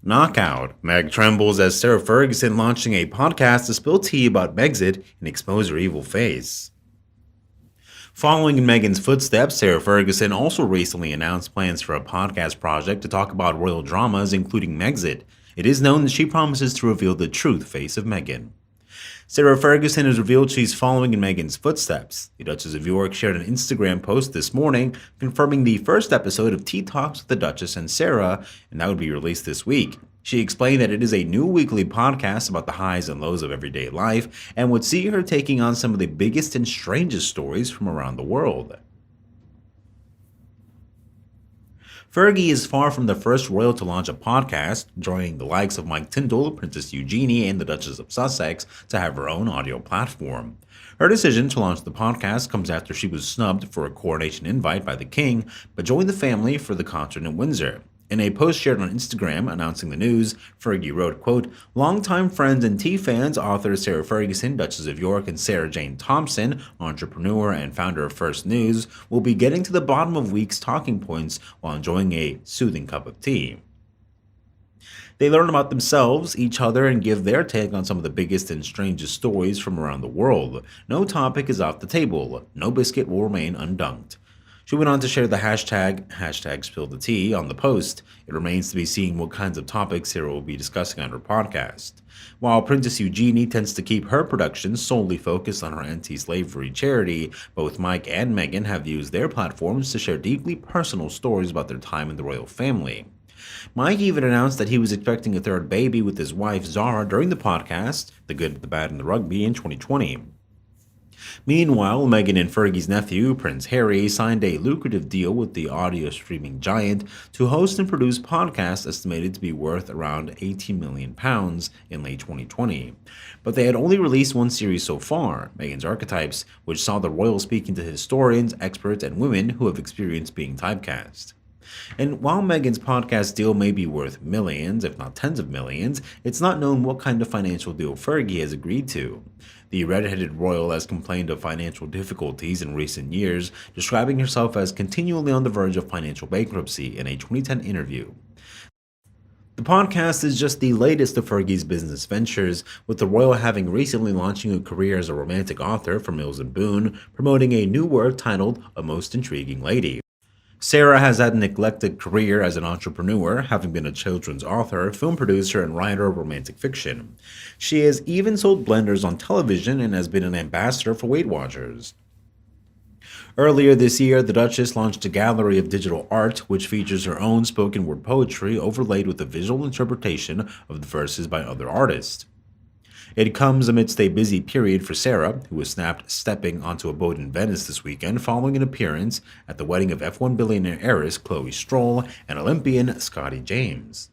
Knockout. Meg trembles as Sarah Ferguson launching a podcast to spill tea about Megxit and expose her evil face. Following in Meghan's footsteps, Sarah Ferguson also recently announced plans for a podcast project to talk about royal dramas, including Megxit. It is known that she promises to reveal the truth face of Meghan. Sarah Ferguson has revealed she's following in Meghan's footsteps. The Duchess of York shared an Instagram post this morning confirming the first episode of Tea Talks with the Duchess and Sarah, and that would be released this week. She explained that it is a new weekly podcast about the highs and lows of everyday life and would see her taking on some of the biggest and strangest stories from around the world. Fergie is far from the first royal to launch a podcast, joining the likes of Mike Tyndall, Princess Eugenie, and the Duchess of Sussex to have her own audio platform. Her decision to launch the podcast comes after she was snubbed for a coronation invite by the king, but joined the family for the concert in Windsor. In a post shared on Instagram announcing the news, Fergie wrote, quote, "Longtime friends and tea fans, author Sarah Ferguson, Duchess of York, and Sarah Jane Thompson, entrepreneur and founder of First News, will be getting to the bottom of week's talking points while enjoying a soothing cup of tea. They learn about themselves, each other, and give their take on some of the biggest and strangest stories from around the world. No topic is off the table. No biscuit will remain undunked." She went on to share the hashtag spill the tea on the post. It remains to be seen what kinds of topics Sarah will be discussing on her podcast. While Princess Eugenie tends to keep her productions solely focused on her anti-slavery charity, both Mike and Meghan have used their platforms to share deeply personal stories about their time in the royal family. Mike even announced that he was expecting a third baby with his wife Zara during the podcast, The Good, the Bad, and the Rugby, in 2020. Meanwhile, Meghan and Fergie's nephew, Prince Harry, signed a lucrative deal with the audio streaming giant to host and produce podcasts estimated to be worth around £18 million in late 2020. But they had only released one series so far, Meghan's Archetypes, which saw the royal speaking to historians, experts, and women who have experienced being typecast. And while Meghan's podcast deal may be worth millions, if not tens of millions, it's not known what kind of financial deal Fergie has agreed to. The red-headed royal has complained of financial difficulties in recent years, describing herself as continually on the verge of financial bankruptcy in a 2010 interview. The podcast is just the latest of Fergie's business ventures, with the royal having recently launching a career as a romantic author for Mills & Boon, promoting a new work titled A Most Intriguing Lady. Sarah has had an eclectic career as an entrepreneur, having been a children's author, film producer, and writer of romantic fiction. She has even sold blenders on television and has been an ambassador for Weight Watchers. Earlier this year, the Duchess launched a gallery of digital art, which features her own spoken word poetry overlaid with a visual interpretation of the verses by other artists. It comes amidst a busy period for Sarah, who was snapped stepping onto a boat in Venice this weekend following an appearance at the wedding of F1 billionaire heiress Chloe Stroll and Olympian Scotty James.